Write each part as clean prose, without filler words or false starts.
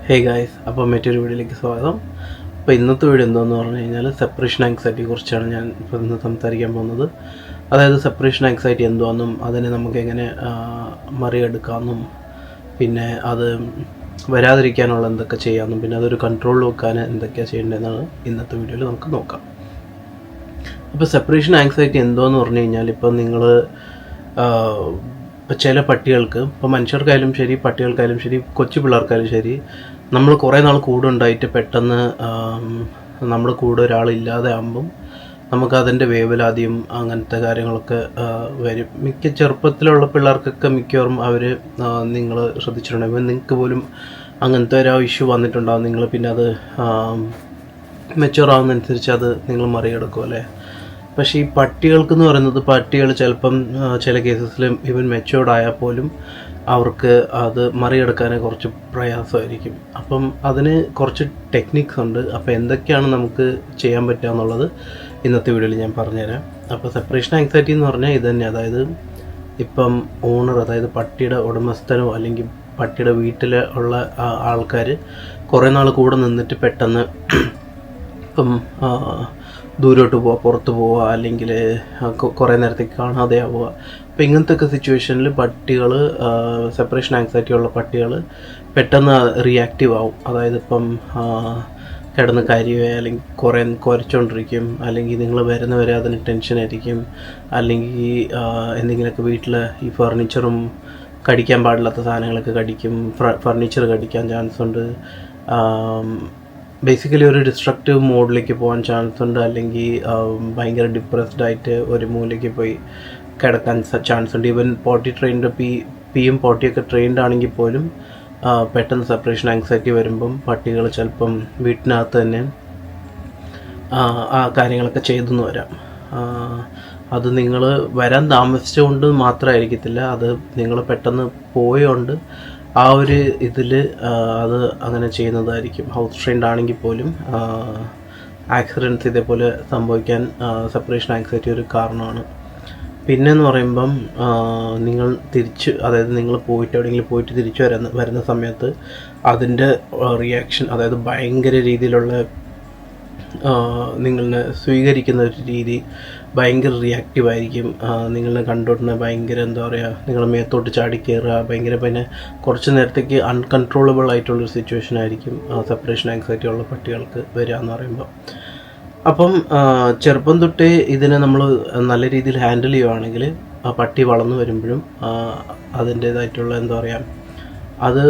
Hey guys, അപ്പോൾ മറ്റൊരു വീഡിയോയിലേക്ക് സ്വാഗതം. അപ്പോൾ ഇന്നത്തെ വീഡിയോ എന്താണെന്ന് പറഞ്ഞു കഴിഞ്ഞാൽ സെപ്പറേഷൻ ആങ്സൈറ്റിയെ കുറിച്ചാണ് ഞാൻ ഇപ്പോൾ ഇന്ന് സംസാരിക്കാൻ പോകുന്നത്. അതായത് സെപ്പറേഷൻ ആങ്സൈറ്റി എന്തുവാണെന്നും അതിനെ നമുക്ക് എങ്ങനെ മറികടക്കാമെന്നും പിന്നെ അത് വരാതിരിക്കാനുള്ള എന്തൊക്കെ ചെയ്യാമെന്നും പിന്നെ അതൊരു കൺട്രോൾ വെക്കാൻ എന്തൊക്കെയാണ് ചെയ്യേണ്ടതെന്നാണ് ഇന്നത്തെ വീഡിയോയിൽ നമുക്ക് നോക്കാം. അപ്പോൾ സെപ്പറേഷൻ ആങ്സൈറ്റി എന്തുവാന്ന് പറഞ്ഞു കഴിഞ്ഞാൽ ഇപ്പോൾ നിങ്ങൾ ഇപ്പോൾ ചില പട്ടികൾക്ക്, ഇപ്പോൾ മനുഷ്യർക്കായാലും ശരി പട്ടികൾക്കായാലും ശരി കൊച്ചു പിള്ളേർക്കായാലും ശരി, നമ്മൾ കുറേ നാൾ കൂടെ ഉണ്ടായിട്ട് പെട്ടെന്ന് നമ്മുടെ കൂടെ ഒരാളില്ലാതെ ആകുമ്പം നമുക്കതിൻ്റെ വേവലാതിയും അങ്ങനത്തെ കാര്യങ്ങളൊക്കെ വരും. മിക്ക ചെറുപ്പത്തിലുള്ള പിള്ളേർക്കൊക്കെ മിക്കവാറും അവർ നിങ്ങൾ ശ്രദ്ധിച്ചിട്ടുണ്ടാകും, നിങ്ങൾക്ക് പോലും അങ്ങനത്തെ ഒരു ഇഷ്യൂ വന്നിട്ടുണ്ടാകും. നിങ്ങൾ പിന്നെ അത് മെച്യൂർ ആവുന്നതനുസരിച്ച് അത് നിങ്ങൾ മറികടക്കും അല്ലേ. പക്ഷേ ഈ പട്ടികൾക്കെന്ന് പറയുന്നത്, പട്ടികൾ ചിലപ്പം ചില കേസസിൽ ഈവൻ മെച്യൂർഡ് ആയാൽ പോലും അവർക്ക് അത് മറികടക്കാൻ കുറച്ച് പ്രയാസമായിരിക്കും. അപ്പം അതിന് കുറച്ച് ടെക്നിക്സ് ഉണ്ട്. അപ്പോൾ എന്തൊക്കെയാണ് നമുക്ക് ചെയ്യാൻ പറ്റുക എന്നുള്ളത് ഇന്നത്തെ വീഡിയോയിൽ ഞാൻ പറഞ്ഞുതരാം. അപ്പോൾ സെപ്പറേഷൻ ആങ്സൈറ്റി എന്ന് പറഞ്ഞാൽ ഇത് തന്നെ. അതായത് ഇപ്പം ഓണർ, അതായത് പട്ടിയുടെ ഉടമസ്ഥനോ അല്ലെങ്കിൽ പട്ടിയുടെ വീട്ടിൽ ഉള്ള ആൾക്കാർ കുറേ നാൾ കൂടെ നിന്നിട്ട് പെട്ടെന്ന് ഇപ്പം ദൂരോട്ട് പോവുക, പുറത്ത് പോവുക, അല്ലെങ്കിൽ കുറേ നേരത്തേക്ക് കാണാതെ ആവുക. അപ്പോൾ ഇങ്ങനത്തെ ഒക്കെ സിറ്റുവേഷനിൽ പട്ടികൾ, സെപ്പറേഷൻ ആങ്സൈറ്റി ഉള്ള പട്ടികൾ പെട്ടെന്ന് റിയാക്റ്റീവ് ആവും. അതായത് ഇപ്പം കിടന്ന് കരയുക, അല്ലെങ്കിൽ കുറേ കുരച്ചുകൊണ്ടിരിക്കും, അല്ലെങ്കിൽ നിങ്ങൾ വരുന്നവരെ അതിന് ടെൻഷനായിരിക്കും, അല്ലെങ്കിൽ എന്തെങ്കിലുമൊക്കെ വീട്ടിൽ ഈ ഫർണിച്ചറും കടിക്കാൻ പാടില്ലാത്ത സാധനങ്ങളൊക്കെ കടിക്കും, ഫർണിച്ചർ കടിക്കാൻ ചാൻസ് ഉണ്ട്. ബേസിക്കലി ഒരു ഡിസ്ട്രക്റ്റീവ് മോഡിലേക്ക് പോകാൻ ചാൻസ് ഉണ്ട്, അല്ലെങ്കിൽ ഭയങ്കര ഡിപ്രസ്ഡ് ആയിട്ട് ഒരു മൂലയ്ക്ക് പോയി കിടക്കാൻ ചാൻസ് ഉണ്ട്. ഈവൻ പോട്ടി ട്രെയിൻഡ് പിയും പോട്ടിയൊക്കെ ട്രെയിൻഡ് ആണെങ്കിൽ പോലും പെട്ടെന്ന് സെപ്പറേഷൻ ആങ്സൈറ്റി വരുമ്പം പട്ടികൾ ചിലപ്പം വീട്ടിനകത്ത് തന്നെ ആ കാര്യങ്ങളൊക്കെ ചെയ്തെന്ന് വരാം. അത് നിങ്ങൾ വരാൻ താമസിച്ചുകൊണ്ട് മാത്രമായിരിക്കത്തില്ല, അത് നിങ്ങൾ പെട്ടെന്ന് പോയോണ്ട് ആ ഒരു ഇതിൽ അത് അങ്ങനെ ചെയ്യുന്നതായിരിക്കും. ഹൗസ് ട്രെയിൻഡ് ആണെങ്കിൽ പോലും ആക്സിഡൻറ്റ്സ് ഇതേപോലെ സംഭവിക്കാൻ സെപ്പറേഷൻ ആങ്സൈറ്റി ഒരു കാരണമാണ്. പിന്നെയെന്ന് പറയുമ്പം നിങ്ങൾ തിരിച്ച്, അതായത് നിങ്ങൾ പോയിട്ട് എവിടെയെങ്കിലും പോയിട്ട് തിരിച്ച് വരുന്ന സമയത്ത് അതിൻ്റെ റിയാക്ഷൻ, അതായത് ഭയങ്കര രീതിയിലുള്ള നിങ്ങളെ സ്വീകരിക്കുന്ന ഒരു രീതി ഭയങ്കര റിയാക്റ്റീവായിരിക്കും. നിങ്ങളെ കണ്ടോട്ടുന്ന ഭയങ്കര എന്താ പറയുക, നിങ്ങളെ മേത്തോട്ട് ചാടി കയറുക, ഭയങ്കര പിന്നെ കുറച്ച് നേരത്തേക്ക് അൺകൺട്രോളബിൾ ആയിട്ടുള്ളൊരു സിറ്റുവേഷൻ ആയിരിക്കും സെപ്പറേഷൻ ആങ്സൈറ്റി ഉള്ള പട്ടികൾക്ക് വരിക എന്ന് പറയുമ്പോൾ. അപ്പം ചെറുപ്പം തൊട്ടേ ഇതിനെ നമ്മൾ നല്ല രീതിയിൽ ഹാൻഡിൽ ചെയ്യുകയാണെങ്കിൽ ആ പട്ടി വളർന്നു വരുമ്പോഴും അതിൻ്റേതായിട്ടുള്ള എന്താ പറയുക, അത്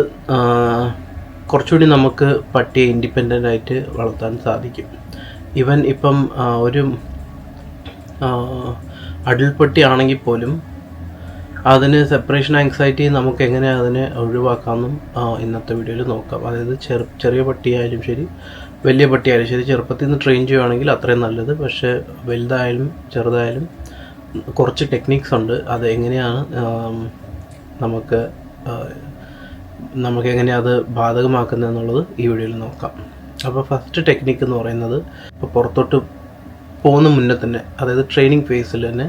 കുറച്ചുകൂടി നമുക്ക് പട്ടിയെ ഇൻഡിപെൻഡൻ്റ് ആയിട്ട് വളർത്താൻ സാധിക്കും. ഈവൻ ഇപ്പം ഒരു അഡൽട്ട് പട്ടി ആണെങ്കിൽ പോലും അതിന് സെപ്പറേഷൻ ആങ്സൈറ്റി നമുക്ക് എങ്ങനെ അതിനെ ഒഴിവാക്കാമെന്നും ഇന്നത്തെ വീഡിയോയിൽ നോക്കാം. അതായത് ചെറിയ പട്ടിയായാലും ശരി വലിയ പട്ടിയായാലും ശരി, ചെറുപ്പത്തിൽ നിന്ന് ട്രെയിൻ ചെയ്യുകയാണെങ്കിൽ അത്രയും നല്ലത്. പക്ഷേ വലുതായാലും ചെറുതായാലും കുറച്ച് ടെക്നിക്സ് ഉണ്ട്. അത് എങ്ങനെയാണ് നമുക്ക് എങ്ങനെയാണ് അത് ബാധകമാക്കുന്നത് എന്നുള്ളത് ഈ വീഡിയോയിൽ നോക്കാം. അപ്പോൾ ഫസ്റ്റ് ടെക്നിക്ക് എന്ന് പറയുന്നത്, ഇപ്പോൾ പുറത്തോട്ട് പോകുന്ന മുന്നേ തന്നെ, അതായത് ട്രെയിനിങ് ഫേസിൽ തന്നെ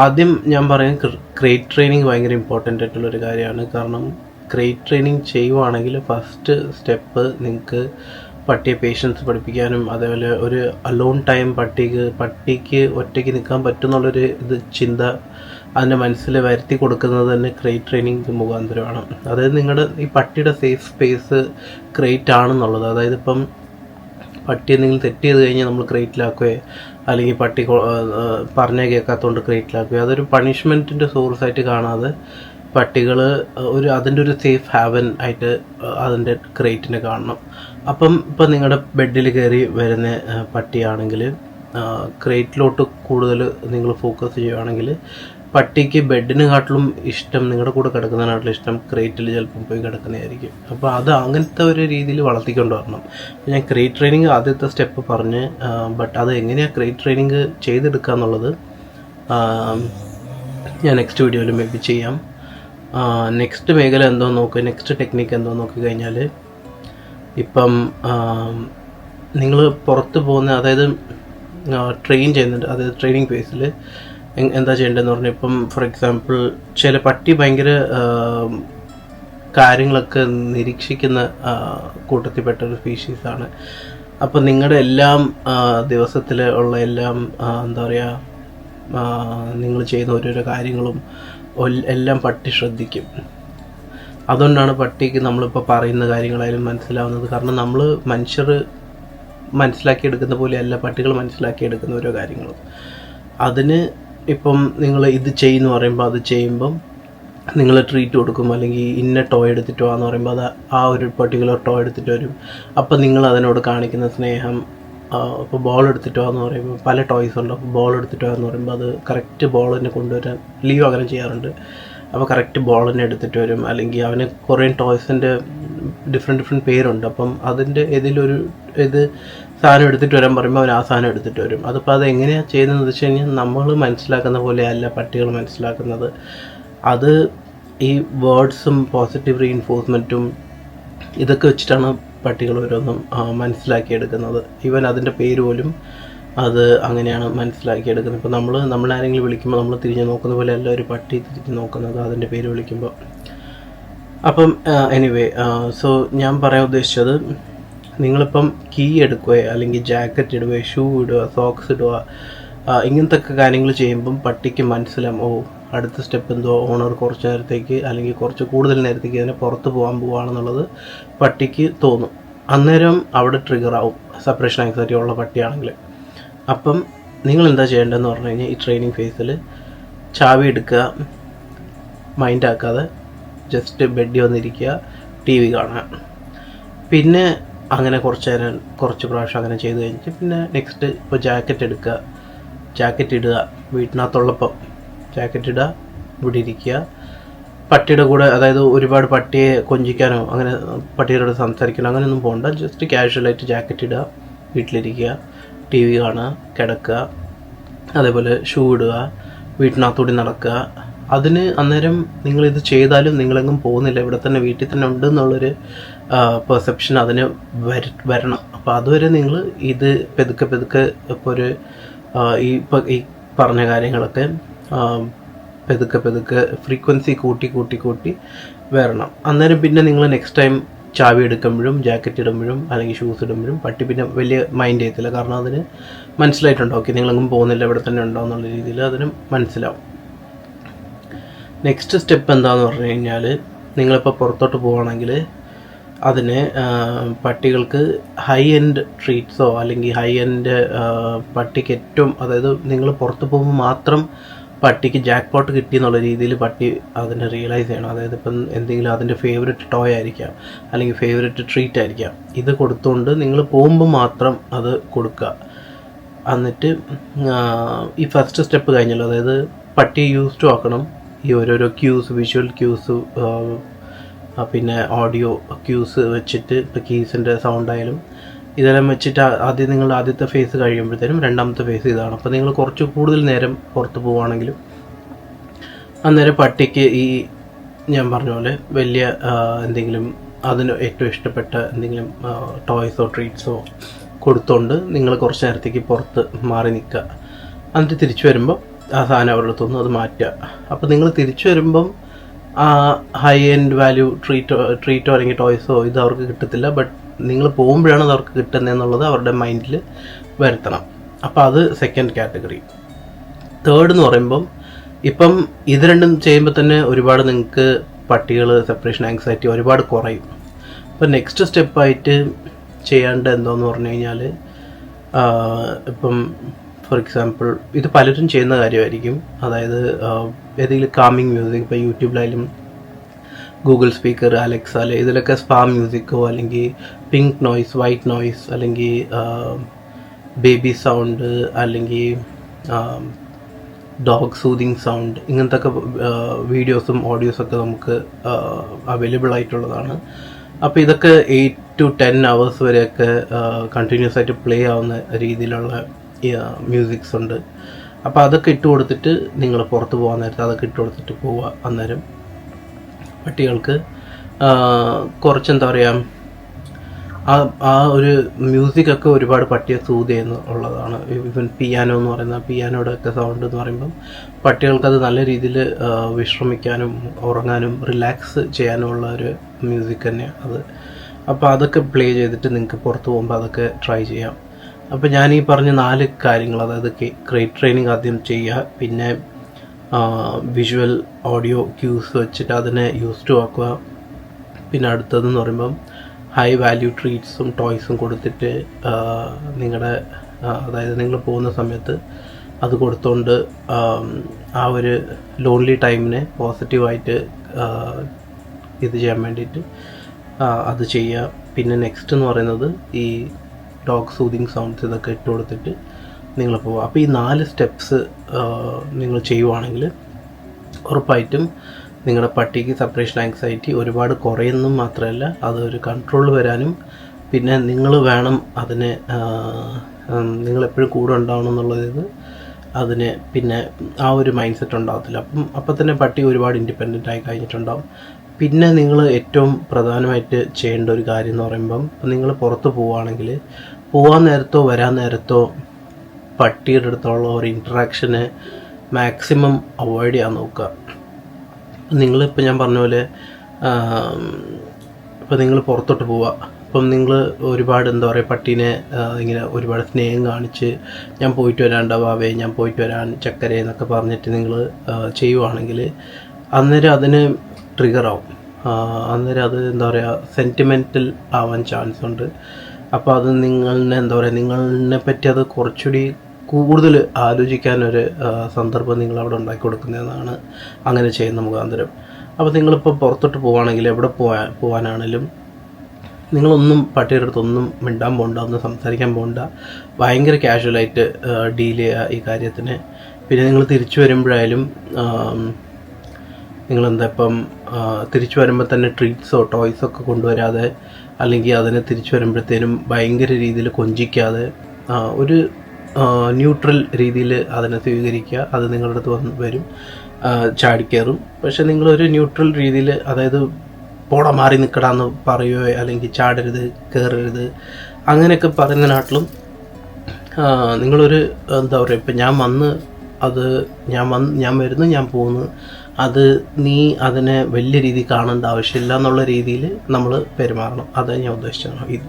ആദ്യം ഞാൻ പറയാം, ക്രേറ്റ് ട്രെയിനിങ് ഭയങ്കര ഇമ്പോർട്ടൻ്റ് ആയിട്ടുള്ളൊരു കാര്യമാണ്. കാരണം ക്രേറ്റ് ട്രെയിനിങ് ചെയ്യുവാണെങ്കിൽ ഫസ്റ്റ് സ്റ്റെപ്പ് നിങ്ങൾക്ക് പട്ടിയെ പേഷ്യൻസ് പഠിപ്പിക്കാനും അതേപോലെ ഒരു അലോൺ ടൈം പട്ടിക്ക് ഒറ്റയ്ക്ക് നിൽക്കാൻ പറ്റുമെന്നുള്ളൊരു ചിന്ത അതിൻ്റെ മനസ്സിൽ വരുത്തി കൊടുക്കുന്നത് തന്നെ ക്രേറ്റ് ട്രെയിനിങ് മുഖാന്തരമാണ്. അതായത് നിങ്ങളുടെ ഈ പട്ടിയുടെ സേഫ് സ്പേസ് ക്രേറ്റ് ആണെന്നുള്ളത്. അതായത് ഇപ്പം പട്ടിയെ നിങ്ങൾ തെറ്റ് ചെയ്ത് കഴിഞ്ഞാൽ നമ്മൾ ക്രേറ്റിലാക്കുകയോ അല്ലെങ്കിൽ പട്ടി പറഞ്ഞാൽ കേൾക്കാത്തതുകൊണ്ട് ക്രേറ്റിലാക്കുകയോ അതൊരു പണിഷ്മെൻറ്റിൻ്റെ സോഴ്സായിട്ട് കാണാതെ പട്ടികൾ അതിൻ്റെ ഒരു സേഫ് ഹാവൻ ആയിട്ട് അതിൻ്റെ ക്രേറ്റിനെ കാണണം. അപ്പം ഇപ്പം നിങ്ങളുടെ ബെഡിൽ കയറി വരുന്ന പട്ടിയാണെങ്കിൽ ക്രേറ്റിലോട്ട് കൂടുതൽ നിങ്ങൾ ഫോക്കസ് ചെയ്യുകയാണെങ്കിൽ പട്ടിക്ക് ബെഡിനെക്കാട്ടിലും ഇഷ്ടം, നിങ്ങളുടെ കൂടെ കിടക്കുന്നതിനാട്ടിലും ഇഷ്ടം ക്രേറ്റിൽ ചിലപ്പം പോയി കിടക്കുന്നതായിരിക്കും. അപ്പോൾ അത് അങ്ങനത്തെ ഒരു രീതിയിൽ വളർത്തിക്കൊണ്ട് വരണം. ഞാൻ ക്രേറ്റ് ട്രെയിനിങ് ആദ്യത്തെ സ്റ്റെപ്പ് പറഞ്ഞ്, ബട്ട് അത് എങ്ങനെയാണ് ക്രേറ്റ് ട്രെയിനിങ് ചെയ്തെടുക്കുക എന്നുള്ളത് ഞാൻ നെക്സ്റ്റ് വീഡിയോയിൽ മേ ബി ചെയ്യാം. നെക്സ്റ്റ് മേഖല എന്തോ നോക്കുക, നെക്സ്റ്റ് ടെക്നിക്ക് എന്തോ നോക്കിക്കഴിഞ്ഞാൽ, ഇപ്പം നിങ്ങൾ പുറത്ത് പോകുന്ന, അതായത് ട്രെയിൻ ചെയ്യുന്നുണ്ട്, അതായത് ട്രെയിനിങ് ഫേസിൽ എന്താ ചെയ്യേണ്ടതെന്ന് പറഞ്ഞാൽ, ഇപ്പം ഫോർ എക്സാമ്പിൾ ചില പട്ടി ഭയങ്കര കാര്യങ്ങളൊക്കെ നിരീക്ഷിക്കുന്ന കൂട്ടത്തിൽപ്പെട്ടൊരു സ്പീഷീസാണ്. അപ്പം നിങ്ങളുടെ എല്ലാം ദിവസത്തിൽ ഉള്ള എല്ലാം എന്താ പറയുക, നിങ്ങൾ ചെയ്യുന്ന ഓരോരോ കാര്യങ്ങളും എല്ലാം പട്ടി ശ്രദ്ധിക്കും. അതുകൊണ്ടാണ് പട്ടിക്ക് നമ്മളിപ്പോൾ പറയുന്ന കാര്യങ്ങളായാലും മനസ്സിലാവുന്നത്. കാരണം നമ്മൾ മനുഷ്യർ മനസ്സിലാക്കിയെടുക്കുന്ന പോലെയല്ല പട്ടികൾ മനസ്സിലാക്കിയെടുക്കുന്ന ഓരോ കാര്യങ്ങളും. അതിന് ഇപ്പം നിങ്ങൾ ഇത് ചെയ്യുന്നു പറയുമ്പോൾ അത് ചെയ്യുമ്പം നിങ്ങൾ ട്രീറ്റ് കൊടുക്കും, അല്ലെങ്കിൽ ഇന്ന ടോയ് എടുത്തിട്ട് വാന്ന് പറയുമ്പോൾ അത് ആ ഒരു പർട്ടിക്കുലർ ടോയ് എടുത്തിട്ട് വരും. അപ്പം നിങ്ങൾ അതിനോട് കാണിക്കുന്ന സ്നേഹം, ഇപ്പോൾ ബോൾ എടുത്തിട്ട് വാന്ന് പറയുമ്പോൾ പല ടോയ്സ് ഉണ്ട്. ബോൾ എടുത്തിട്ട് വാന്ന് പറയുമ്പോൾ അത് കറക്റ്റ് ബോൾ തന്നെ കൊണ്ടുവരാൻ ലീവ് അങ്ങനെ ചെയ്യാറുണ്ട്. അപ്പോൾ കറക്റ്റ് ബോൾ തന്നെ എടുത്തിട്ട് വരും. അല്ലെങ്കിൽ അവന് കുറേ ടോയ്സിൻ്റെ ഡിഫറെൻറ്റ് പേരുണ്ട്. അപ്പം അതിൻ്റെ ഏതെങ്കിലും ഇത് സാധനം എടുത്തിട്ട് വരാൻ പറയുമ്പോൾ അവൻ ആ സാധനം എടുത്തിട്ട് വരും. അതിപ്പോൾ അത് എങ്ങനെയാണ് ചെയ്യുന്നതെന്ന് വെച്ച് കഴിഞ്ഞാൽ നമ്മൾ മനസ്സിലാക്കുന്ന പോലെയല്ല പട്ടികൾ മനസ്സിലാക്കുന്നത്. അത് ഈ വേർഡ്സും പോസിറ്റീവ് റീഇൻഫോഴ്സ്മെൻറ്റും ഇതൊക്കെ വെച്ചിട്ടാണ് പട്ടികൾ ഓരോന്നും മനസ്സിലാക്കിയെടുക്കുന്നത്. ഈവൻ അതിൻ്റെ പേര് പോലും അത് അങ്ങനെയാണ് മനസ്സിലാക്കിയെടുക്കുന്നത്. ഇപ്പോൾ നമ്മളാരെങ്കിലും വിളിക്കുമ്പോൾ നമ്മൾ തിരിഞ്ഞ് നോക്കുന്ന പോലെയല്ല ഒരു പട്ടി തിരിഞ്ഞ് നോക്കുന്നത് അതിൻ്റെ പേര് വിളിക്കുമ്പോൾ. അപ്പം എനിവേ, സോ ഞാൻ പറയാൻ ഉദ്ദേശിച്ചത്, നിങ്ങളിപ്പം കീ എടുക്കുകയോ അല്ലെങ്കിൽ ജാക്കറ്റ് ഇടുകയോ ഷൂ ഇടുക, സോക്സ് ഇടുക, ഇങ്ങനത്തെ ഒക്കെ കാര്യങ്ങൾ ചെയ്യുമ്പം പട്ടിക്ക് മനസ്സിലാവും, അടുത്ത സ്റ്റെപ്പ് എന്തോ ഓണർ കുറച്ച് നേരത്തേക്ക് അല്ലെങ്കിൽ കുറച്ച് കൂടുതൽ നേരത്തേക്ക് അതിനെ പുറത്ത് പോകാൻ പോവുകയാണെന്നുള്ളത് പട്ടിക്ക് തോന്നും. അന്നേരം അവിടെ ട്രിഗർ ആവും സെപ്പറേഷൻ ആങ്സൈറ്റി ഉള്ള പട്ടിയാണെങ്കിൽ. അപ്പം നിങ്ങൾ എന്താ ചെയ്യേണ്ടതെന്ന് പറഞ്ഞു കഴിഞ്ഞാൽ ഈ ട്രെയിനിങ് ഫേസിൽ ചാവി എടുക്കുക, മൈൻഡ് ആക്കാതെ ജസ്റ്റ് ബെഡിൽ വന്നിരിക്കുക, ടി വി കാണുക. പിന്നെ അങ്ങനെ കുറച്ച് പ്രാവശ്യം അങ്ങനെ ചെയ്ത് കഴിഞ്ഞിട്ട് പിന്നെ നെക്സ്റ്റ് ഇപ്പോൾ ജാക്കറ്റ് എടുക്കുക, ജാക്കറ്റ് ഇടുക, വീട്ടിനകത്തുള്ളപ്പം ജാക്കറ്റ് ഇടുക, ഇവിടെ ഇരിക്കുക. പട്ടിയുടെ കൂടെ, അതായത് ഒരുപാട് പട്ടിയെ കൊഞ്ചിക്കാനോ അങ്ങനെ പട്ടിയോട് സംസാരിക്കാനോ അങ്ങനെയൊന്നും പോകണ്ട. ജസ്റ്റ് കാഷ്വലായിട്ട് ജാക്കറ്റ് ഇടുക, വീട്ടിലിരിക്കുക, ടി വി കാണുക, കിടക്കുക. അതേപോലെ ഷൂ ഇടുക, വീട്ടിനകത്തൂടി നടക്കുക. അതിന് അന്നേരം നിങ്ങളിത് ചെയ്താലും നിങ്ങളെങ്ങും പോകുന്നില്ല, ഇവിടെ തന്നെ വീട്ടിൽ തന്നെ ഉണ്ട് എന്നുള്ളൊരു പെർസെപ്ഷൻ അതിന് വരണം. അപ്പോൾ അതുവരെ നിങ്ങൾ ഇത് പെതുക്കെ ഇപ്പോൾ ഒരു ഈ പറഞ്ഞ കാര്യങ്ങളൊക്കെ പെതുക്കെ ഫ്രീക്വൻസി കൂട്ടി വരണം. അന്നേരം പിന്നെ നിങ്ങൾ നെക്സ്റ്റ് ടൈം ചാവി എടുക്കുമ്പോഴും ജാക്കറ്റ് ഇടുമ്പോഴും അല്ലെങ്കിൽ ഷൂസ് ഇടുമ്പോഴും പട്ടി പിന്നെ വലിയ മൈൻഡ് ചെയ്യത്തില്ല. കാരണം അതിന് മനസ്സിലായിട്ടുണ്ട്, ഓക്കെ നിങ്ങളെങ്ങും പോകുന്നില്ല, ഇവിടെ തന്നെ ഉണ്ടോ എന്നുള്ള രീതിയിൽ അതിന് മനസ്സിലാവും. നെക്സ്റ്റ് സ്റ്റെപ്പ് എന്താണെന്ന് പറഞ്ഞു കഴിഞ്ഞാൽ, നിങ്ങളിപ്പോൾ പുറത്തോട്ട് പോവുകയാണെങ്കിൽ അതിന് പട്ടികൾക്ക് ഹൈ എൻഡ് ട്രീറ്റ്സോ അല്ലെങ്കിൽ ഹൈ എൻഡ് പട്ടിക്ക് ഏറ്റവും, അതായത് നിങ്ങൾ പുറത്ത് പോകുമ്പോൾ മാത്രം പട്ടിക്ക് ജാക്ക് പോട്ട് കിട്ടി എന്നുള്ള രീതിയിൽ പട്ടി അതിനെ റിയലൈസ് ചെയ്യണം. അതായത് ഇപ്പം എന്തെങ്കിലും അതിൻ്റെ ഫേവററ്റ് ടോയ് ആയിരിക്കാം അല്ലെങ്കിൽ ഫേവററ്റ് ട്രീറ്റ് ആയിരിക്കാം, ഇത് കൊടുത്തുകൊണ്ട് നിങ്ങൾ പോകുമ്പോൾ മാത്രം അത് കൊടുക്കുക. എന്നിട്ട് ഈ ഫസ്റ്റ് സ്റ്റെപ്പ് കഴിഞ്ഞല്ലോ, അതായത് പട്ടിയെ യൂസ് ടു ആക്കണം ഈ ഓരോരോ ക്യൂസ്, വിഷ്വൽ ക്യൂസ്, പിന്നെ ഓഡിയോ ക്യൂസ് വെച്ചിട്ട്, ഇപ്പോൾ കീസിൻ്റെ സൗണ്ടായാലും ഇതെല്ലാം വെച്ചിട്ട് ആദ്യം നിങ്ങൾ ആദ്യത്തെ ഫേസ് കഴിയുമ്പോഴത്തേനും രണ്ടാമത്തെ ഫേസ് ഇതാണ്. അപ്പോൾ നിങ്ങൾ കുറച്ച് കൂടുതൽ നേരം പുറത്ത് പോവുകയാണെങ്കിലും അന്നേരം പട്ടിക്ക് ഈ ഞാൻ പറഞ്ഞ പോലെ വലിയ എന്തെങ്കിലും അതിന് ഏറ്റവും ഇഷ്ടപ്പെട്ട എന്തെങ്കിലും ടോയ്സോ ട്രീറ്റ്സോ കൊടുത്തുകൊണ്ട് നിങ്ങൾ കുറച്ച് നേരത്തേക്ക് പുറത്ത് മാറി നിൽക്കുക. എന്നിട്ട് തിരിച്ചു വരുമ്പോൾ ആ സാധനം അവരുടെ അടുത്തൊന്ന് അത് മാറ്റുക. അപ്പോൾ നിങ്ങൾ തിരിച്ചു വരുമ്പം ഹൈ എൻഡ് വാല്യൂ ട്രീറ്റോ അല്ലെങ്കിൽ ടോയ്സോ ഇത് അവർക്ക് കിട്ടത്തില്ല. ബട്ട് നിങ്ങൾ പോകുമ്പോഴാണ് അത് അവർക്ക് കിട്ടുന്നതെന്നുള്ളത് അവരുടെ മൈൻഡിൽ വരുത്തണം. അപ്പോൾ അത് സെക്കൻഡ് കാറ്റഗറി. തേർഡ് എന്ന് പറയുമ്പം ഇപ്പം ഇത് രണ്ടും ചെയ്യുമ്പോൾ തന്നെ ഒരുപാട് നിങ്ങൾക്ക് പട്ടികൾ സെപ്പറേഷൻ ആങ്സൈറ്റി ഒരുപാട് കുറയും. അപ്പോൾ നെക്സ്റ്റ് സ്റ്റെപ്പായിട്ട് ചെയ്യേണ്ട എന്തോന്ന് പറഞ്ഞു കഴിഞ്ഞാൽ, ഇപ്പം ഫോർ എക്സാമ്പിൾ ഇത് പലരും ചെയ്യുന്ന കാര്യമായിരിക്കും. അതായത് ഏതെങ്കിലും കാമിങ് മ്യൂസിക്, ഇപ്പോൾ യൂട്യൂബിലായാലും ഗൂഗിൾ സ്പീക്കർ, അലക്സാല്, ഇതിലൊക്കെ സ്പാ മ്യൂസിക്കോ അല്ലെങ്കിൽ പിങ്ക് നോയ്സ്, വൈറ്റ് നോയ്സ്, അല്ലെങ്കിൽ ബേബി സൗണ്ട്, അല്ലെങ്കിൽ ഡോഗ് സൂതിങ് സൗണ്ട്, ഇങ്ങനത്തെ ഒക്കെ വീഡിയോസും ഓഡിയോസൊക്കെ നമുക്ക് അവൈലബിൾ ആയിട്ടുള്ളതാണ്. അപ്പോൾ ഇതൊക്കെ 8 to 10 hours വരെയൊക്കെ കണ്ടിന്യൂസ് ആയിട്ട് പ്ലേ ആവുന്ന രീതിയിലുള്ള മ്യൂസിക്സ് ഉണ്ട്. അപ്പോൾ അതൊക്കെ ഇട്ട് കൊടുത്തിട്ട് നിങ്ങൾ പുറത്ത് പോകാൻ നേരത്തെ അതൊക്കെ ഇട്ട് കൊടുത്തിട്ട് പോവുക. അന്നേരം പട്ടികൾക്ക് കുറച്ച് എന്താ പറയുക, ആ ഒരു മ്യൂസിക്കൊക്കെ ഒരുപാട് പട്ടിയെ സൂത് ചെയ്യുന്നു ഉള്ളതാണ്. ഇവൻ പിയാനോ എന്ന് പറയുന്ന പിയാനോയുടെ ഒക്കെ സൗണ്ട് എന്ന് പറയുമ്പം പട്ടികൾക്കത് നല്ല രീതിയിൽ വിശ്രമിക്കാനും ഉറങ്ങാനും റിലാക്സ് ചെയ്യാനും ഉള്ള ഒരു മ്യൂസിക് തന്നെയാണ് അത്. അപ്പോൾ അതൊക്കെ പ്ലേ ചെയ്തിട്ട് നിങ്ങൾക്ക് പുറത്ത് പോകുമ്പോൾ അതൊക്കെ ട്രൈ ചെയ്യാം. അപ്പോൾ ഞാൻ ഈ പറഞ്ഞ 4 കാര്യങ്ങൾ, അതായത് ക്രേറ്റ് ട്രെയിനിങ് ആദ്യം ചെയ്യുക, പിന്നെ വിഷ്വൽ ഓഡിയോ ക്യൂസ് വെച്ചിട്ട് അതിനെ യൂസ് ടു ആക്കുക, പിന്നെ അടുത്തതെന്ന് പറയുമ്പം ഹൈ വാല്യൂ ട്രീറ്റ്സും ടോയ്സും കൊടുത്തിട്ട് നിങ്ങളുടെ അതായത് നിങ്ങൾ പോകുന്ന സമയത്ത് അത് കൊടുത്തുകൊണ്ട് ആ ഒരു ലോൺലി ടൈമിനെ പോസിറ്റീവായിട്ട് ഇത് ചെയ്യാൻ വേണ്ടിയിട്ട് അത് ചെയ്യുക. പിന്നെ നെക്സ്റ്റ് എന്ന് പറയുന്നത് ഈ ഡോഗ് സൂതിങ് സൗണ്ട്സ് ഇതൊക്കെ ഇട്ട് കൊടുത്തിട്ട് നിങ്ങൾ പോവുക. അപ്പോൾ ഈ 4 സ്റ്റെപ്സ് നിങ്ങൾ ചെയ്യുവാണെങ്കിൽ ഉറപ്പായിട്ടും നിങ്ങളുടെ പട്ടിക്ക് സെപ്പറേഷൻ ആങ്സൈറ്റി ഒരുപാട് കുറയുന്നും മാത്രമല്ല അതൊരു കൺട്രോൾ വരാനും, പിന്നെ നിങ്ങൾ വേണം അതിനെ നിങ്ങളെപ്പോഴും കൂടെ ഉണ്ടാവണം എന്നുള്ളത് അതിന് പിന്നെ ആ ഒരു മൈൻഡ് സെറ്റ് ഉണ്ടാകത്തില്ല. അപ്പം തന്നെ പട്ടി ഒരുപാട് ഇൻഡിപെൻഡൻ്റ് ആയി കഴിഞ്ഞിട്ടുണ്ടാവും. പിന്നെ നിങ്ങൾ ഏറ്റവും പ്രധാനമായിട്ട് ചെയ്യേണ്ട ഒരു കാര്യം എന്ന് പറയുമ്പം നിങ്ങൾ പുറത്ത് പോവുകയാണെങ്കിൽ പോകാൻ നേരത്തോ വരാൻ നേരത്തോ പട്ടിയുടെ അടുത്തുള്ള ഒരു ഇൻട്രാക്ഷന് മാക്സിമം അവോയ്ഡ് ചെയ്യാൻ നോക്കുക. നിങ്ങളിപ്പോൾ ഞാൻ പറഞ്ഞ പോലെ ഇപ്പോൾ നിങ്ങൾ പുറത്തോട്ട് പോവുക, അപ്പം നിങ്ങൾ ഒരുപാട് എന്താ പറയുക പട്ടീനെ ഇങ്ങനെ ഒരുപാട് സ്നേഹം കാണിച്ച് ഞാൻ പോയിട്ട് വരാണ്ടാവേ, ഞാൻ പോയിട്ട് വരാൻ ചക്കര എന്നൊക്കെ പറഞ്ഞിട്ട് നിങ്ങൾ ചെയ്യുവാണെങ്കിൽ അന്നേരം അതിന് ട്രിഗറാവും. അന്നേരം അത് എന്താ പറയുക സെൻറ്റിമെൻ്റൽ ആവാൻ ചാൻസ് ഉണ്ട്. അപ്പോൾ അത് നിങ്ങളെ എന്താ പറയുക നിങ്ങളെ പറ്റി അത് കുറച്ചുകൂടി കൂടുതൽ ആലോചിക്കാനൊരു സന്ദർഭം നിങ്ങളവിടെ ഉണ്ടാക്കി കൊടുക്കുന്നതെന്നാണ് അങ്ങനെ ചെയ്യുന്ന മുഖാന്തരം. അപ്പോൾ നിങ്ങളിപ്പോൾ പുറത്തോട്ട് പോവുകയാണെങ്കിൽ എവിടെ പോകാനാണെങ്കിലും നിങ്ങളൊന്നും പട്ടിയുടെ അടുത്തൊന്നും മിണ്ടാൻ പോകണ്ട, ഒന്നും സംസാരിക്കാൻ പോകണ്ട, ഭയങ്കര കാഷ്വലായിട്ട് ഡീൽ ചെയ്യുക ഈ കാര്യത്തിന്. പിന്നെ നിങ്ങൾ തിരിച്ചു വരുമ്പോഴായാലും നിങ്ങളെന്താ ഇപ്പം തിരിച്ചു വരുമ്പോൾ തന്നെ ട്രീറ്റ്സോ ടോയ്സോ ഒക്കെ കൊണ്ടുവരാതെ, അല്ലെങ്കിൽ അതിനെ തിരിച്ചു വരുമ്പോഴത്തേനും ഭയങ്കര രീതിയിൽ കൊഞ്ചിക്കാതെ ഒരു ന്യൂട്രൽ രീതിയിൽ അതിനെ സ്വീകരിക്കുക. അത് നിങ്ങളുടെ അടുത്ത് വരും, ചാടിക്കയറും. പക്ഷെ നിങ്ങളൊരു ന്യൂട്രൽ രീതിയിൽ, അതായത് പോടാ മാറി നിൽക്കടാന്ന് പറയുകയോ അല്ലെങ്കിൽ ചാടരുത് കയറരുത് അങ്ങനെയൊക്കെ പറയുന്നതിനാട്ടിലും നിങ്ങളൊരു എന്താ പറയുക ഇപ്പം ഞാൻ വരുന്നു ഞാൻ പോകുന്നു, അത് നീ അതിനെ വലിയ രീതിയിൽ കാണേണ്ട ആവശ്യമില്ല എന്നുള്ള രീതിയിൽ നമ്മൾ പെരുമാറണം. അതേ ഞാൻ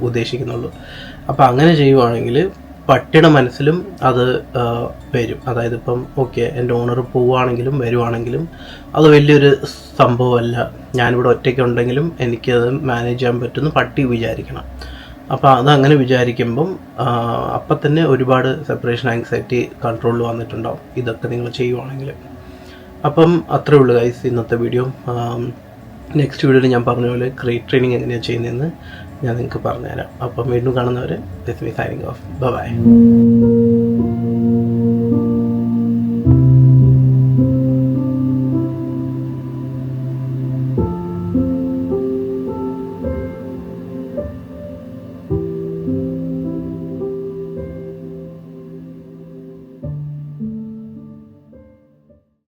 ഉദ്ദേശിക്കുന്നുള്ളൂ. അപ്പോൾ അങ്ങനെ ചെയ്യുവാണെങ്കിൽ പട്ടിയുടെ മനസ്സിലും അത് വരും. അതായത് ഇപ്പം ഓക്കെ എൻ്റെ ഓണർ പോവുകയാണെങ്കിലും വരുവാണെങ്കിലും അത് വലിയൊരു സംഭവമല്ല, ഞാനിവിടെ ഒറ്റയ്ക്കുണ്ടെങ്കിലും എനിക്കത് മാനേജ് ചെയ്യാൻ പറ്റുമെന്ന് പട്ടി വിചാരിക്കണം. അപ്പോൾ അതങ്ങനെ വിചാരിക്കുമ്പം അപ്പം തന്നെ ഒരുപാട് സെപ്പറേഷൻ ആങ്സൈറ്റി കൺട്രോളിൽ വന്നിട്ടുണ്ടാവും ഇതൊക്കെ നിങ്ങൾ ചെയ്യുവാണെങ്കിൽ. അപ്പം അത്രേ ഉള്ളൂ ഗൈസ് ഇന്നത്തെ വീഡിയോ. നെക്സ്റ്റ് വീഡിയോയിൽ ഞാൻ പറഞ്ഞ പോലെ ക്രേറ്റ് ട്രെയിനിങ് എങ്ങനെയാണ് ചെയ്യുന്നതെന്ന് ഞാൻ നിങ്ങൾക്ക് പറഞ്ഞുതരാം. അപ്പം വീണ്ടും കാണുന്നവരെ സൈനിങ് ഓഫ്. ബൈ.